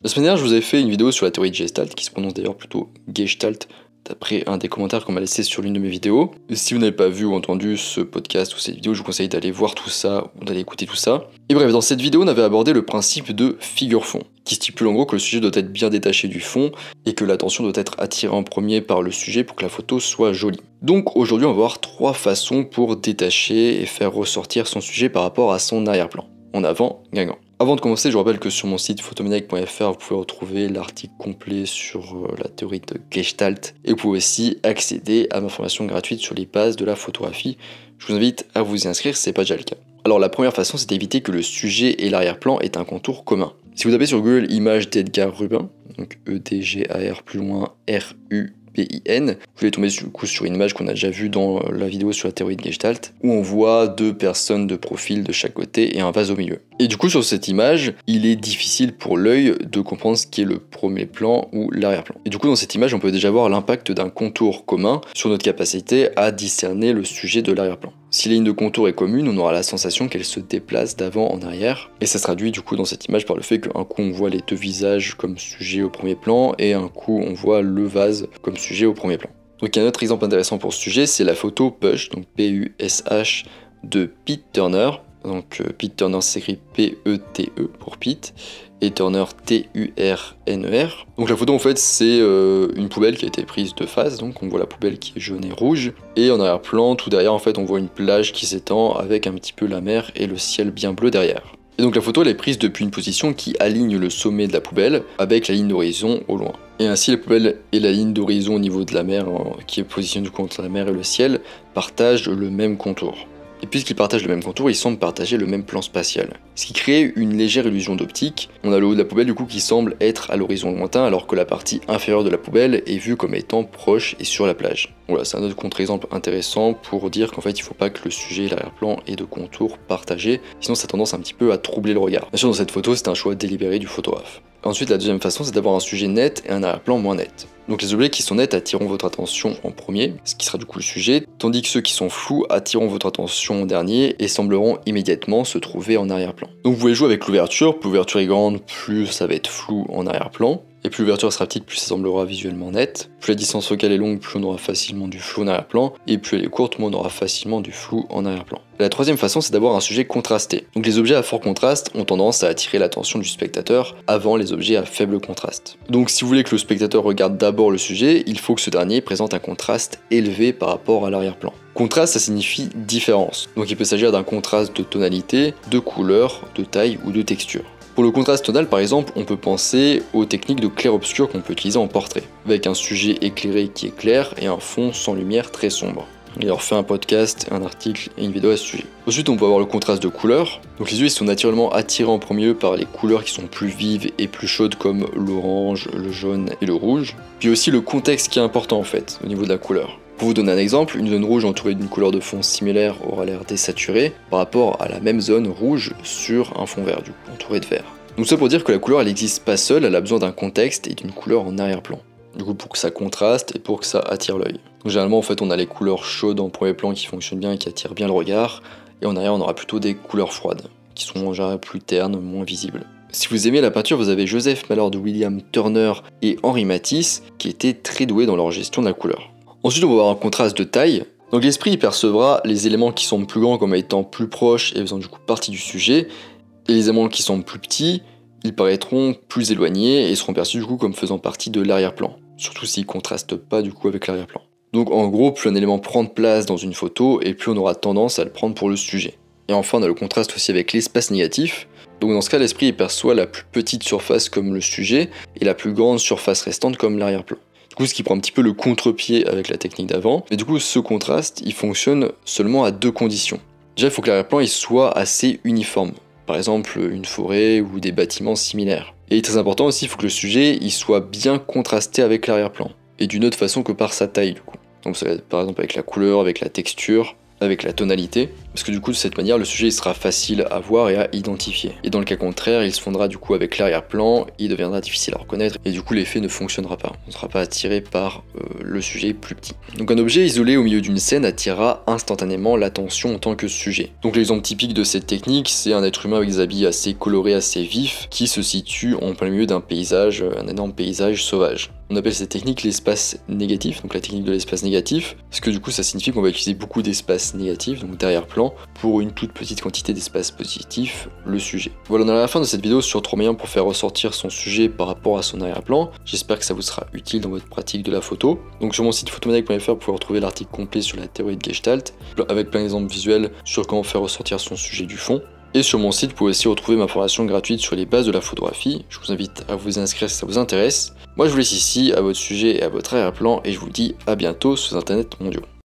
La semaine dernière, je vous avais fait une vidéo sur la théorie de Gestalt, qui se prononce d'ailleurs plutôt Gestalt, d'après un des commentaires qu'on m'a laissé sur l'une de mes vidéos. Si vous n'avez pas vu ou entendu ce podcast ou cette vidéo, je vous conseille d'aller voir tout ça ou d'aller écouter tout ça. Et bref, dans cette vidéo, on avait abordé le principe de figure-fond, qui stipule en gros que le sujet doit être bien détaché du fond et que l'attention doit être attirée en premier par le sujet pour que la photo soit jolie. Donc aujourd'hui, on va voir 3 façons pour détacher et faire ressortir son sujet par rapport à son arrière-plan. En avant, Guingamp. Avant de commencer, je vous rappelle que sur mon site photomaniac.fr, vous pouvez retrouver l'article complet sur la théorie de Gestalt et vous pouvez aussi accéder à ma formation gratuite sur les bases de la photographie. Je vous invite à vous y inscrire si ce n'est pas déjà le cas. Alors la première façon, c'est d'éviter que le sujet et l'arrière-plan aient un contour commun. Si vous tapez sur Google images d'Edgar Rubin, donc E-D-G-A-R plus loin R-U-B-I-N, vous allez tomber du coup sur une image qu'on a déjà vue dans la vidéo sur la théorie de Gestalt, où on voit 2 personnes de profil de chaque côté et un vase au milieu. Et du coup sur cette image, il est difficile pour l'œil de comprendre ce qui est le premier plan ou l'arrière-plan. Et du coup dans cette image, on peut déjà voir l'impact d'un contour commun sur notre capacité à discerner le sujet de l'arrière-plan. Si la ligne de contour est commune, on aura la sensation qu'elle se déplace d'avant en arrière, et ça se traduit du coup dans cette image par le fait qu'un coup on voit les 2 visages comme sujet au premier plan, et un coup on voit le vase comme sujet au premier plan. Donc un autre exemple intéressant pour ce sujet, c'est la photo Push, donc P-U-S-H, de Pete Turner. Donc Pete Turner s'écrit P-E-T-E pour Pete, et Turner T-U-R-N-E-R. Donc la photo en fait c'est une poubelle qui a été prise de face, donc on voit la poubelle qui est jaune et rouge, et en arrière-plan, tout derrière en fait on voit une plage qui s'étend avec un petit peu la mer et le ciel bien bleu derrière. Et donc la photo elle est prise depuis une position qui aligne le sommet de la poubelle avec la ligne d'horizon au loin. Et ainsi la poubelle et la ligne d'horizon au niveau de la mer, qui est positionnée du coup entre la mer et le ciel, partagent le même contour. Et puisqu'ils partagent le même contour, ils semblent partager le même plan spatial. Ce qui crée une légère illusion d'optique. On a le haut de la poubelle du coup qui semble être à l'horizon lointain alors que la partie inférieure de la poubelle est vue comme étant proche et sur la plage. Voilà, c'est un autre contre-exemple intéressant pour dire qu'en fait il ne faut pas que le sujet et l'arrière-plan aient de contours partagés, sinon ça a tendance un petit peu à troubler le regard. Bien sûr dans cette photo c'est un choix délibéré du photographe. Ensuite la deuxième façon c'est d'avoir un sujet net et un arrière-plan moins net. Donc les objets qui sont nets attireront votre attention en premier, ce qui sera du coup le sujet, tandis que ceux qui sont flous attireront votre attention en dernier et sembleront immédiatement se trouver en arrière-plan. Donc vous pouvez jouer avec l'ouverture, plus l'ouverture est grande, plus ça va être flou en arrière-plan. Et plus l'ouverture sera petite, plus ça semblera visuellement net. Plus la distance focale est longue, plus on aura facilement du flou en arrière-plan. Et plus elle est courte, moins on aura facilement du flou en arrière-plan. La troisième façon, c'est d'avoir un sujet contrasté. Donc les objets à fort contraste ont tendance à attirer l'attention du spectateur avant les objets à faible contraste. Donc si vous voulez que le spectateur regarde d'abord le sujet, il faut que ce dernier présente un contraste élevé par rapport à l'arrière-plan. Contraste, ça signifie différence. Donc il peut s'agir d'un contraste de tonalité, de couleur, de taille ou de texture. Pour le contraste tonal par exemple, on peut penser aux techniques de clair-obscur qu'on peut utiliser en portrait, avec un sujet éclairé qui est clair et un fond sans lumière très sombre. Il leur fait un podcast, un article et une vidéo à ce sujet. Ensuite on peut avoir le contraste de couleurs. Donc les yeux ils sont naturellement attirés en premier lieu par les couleurs qui sont plus vives et plus chaudes comme l'orange, le jaune et le rouge. Puis aussi le contexte qui est important en fait au niveau de la couleur. Pour vous donner un exemple, une zone rouge entourée d'une couleur de fond similaire aura l'air désaturée par rapport à la même zone rouge sur un fond vert du coup, entouré de vert. Donc ça pour dire que la couleur elle n'existe pas seule, elle a besoin d'un contexte et d'une couleur en arrière-plan. Du coup pour que ça contraste et pour que ça attire l'œil. Donc généralement en fait on a les couleurs chaudes en premier plan qui fonctionnent bien et qui attirent bien le regard, et en arrière on aura plutôt des couleurs froides, qui sont en général plus ternes, moins visibles. Si vous aimez la peinture, vous avez Joseph Mallord de William Turner et Henri Matisse qui étaient très doués dans leur gestion de la couleur. Ensuite on va avoir un contraste de taille. Donc l'esprit il percevra les éléments qui sont plus grands comme étant plus proches et faisant du coup partie du sujet, et les éléments qui sont plus petits, ils paraîtront plus éloignés et seront perçus du coup comme faisant partie de l'arrière-plan, surtout s'ils contrastent pas du coup avec l'arrière-plan. Donc en gros, plus un élément prend de place dans une photo et plus on aura tendance à le prendre pour le sujet. Et enfin on a le contraste aussi avec l'espace négatif. Donc dans ce cas l'esprit il perçoit la plus petite surface comme le sujet et la plus grande surface restante comme l'arrière-plan. Du coup ce qui prend un petit peu le contre-pied avec la technique d'avant. Mais du coup ce contraste il fonctionne seulement à 2 conditions. Déjà il faut que l'arrière-plan il soit assez uniforme. Par exemple une forêt ou des bâtiments similaires. Et très important aussi, il faut que le sujet il soit bien contrasté avec l'arrière-plan. Et d'une autre façon que par sa taille du coup. Donc ça va être par exemple avec la couleur, avec la texture. avec la tonalité, parce que du coup de cette manière le sujet il sera facile à voir et à identifier. Et dans le cas contraire, il se fondra du coup avec l'arrière-plan, il deviendra difficile à reconnaître et du coup l'effet ne fonctionnera pas. On ne sera pas attiré par le sujet plus petit. Donc un objet isolé au milieu d'une scène attirera instantanément l'attention en tant que sujet. Donc l'exemple typique de cette technique, c'est un être humain avec des habits assez colorés, assez vifs, qui se situe en plein milieu d'un paysage, un énorme paysage sauvage. On appelle cette technique l'espace négatif, donc la technique de l'espace négatif, parce que du coup ça signifie qu'on va utiliser beaucoup d'espace négatif, donc d'arrière-plan, pour une toute petite quantité d'espace positif, le sujet. Voilà, on est à la fin de cette vidéo sur 3 moyens pour faire ressortir son sujet par rapport à son arrière-plan. J'espère que ça vous sera utile dans votre pratique de la photo. Donc sur mon site photomaniac.fr, vous pouvez retrouver l'article complet sur la théorie de Gestalt, avec plein d'exemples visuels sur comment faire ressortir son sujet du fond. Et sur mon site, vous pouvez aussi retrouver ma formation gratuite sur les bases de la photographie. Je vous invite à vous inscrire si ça vous intéresse. Moi je vous laisse ici à votre sujet et à votre arrière-plan et je vous dis à bientôt sur Internet mondiaux.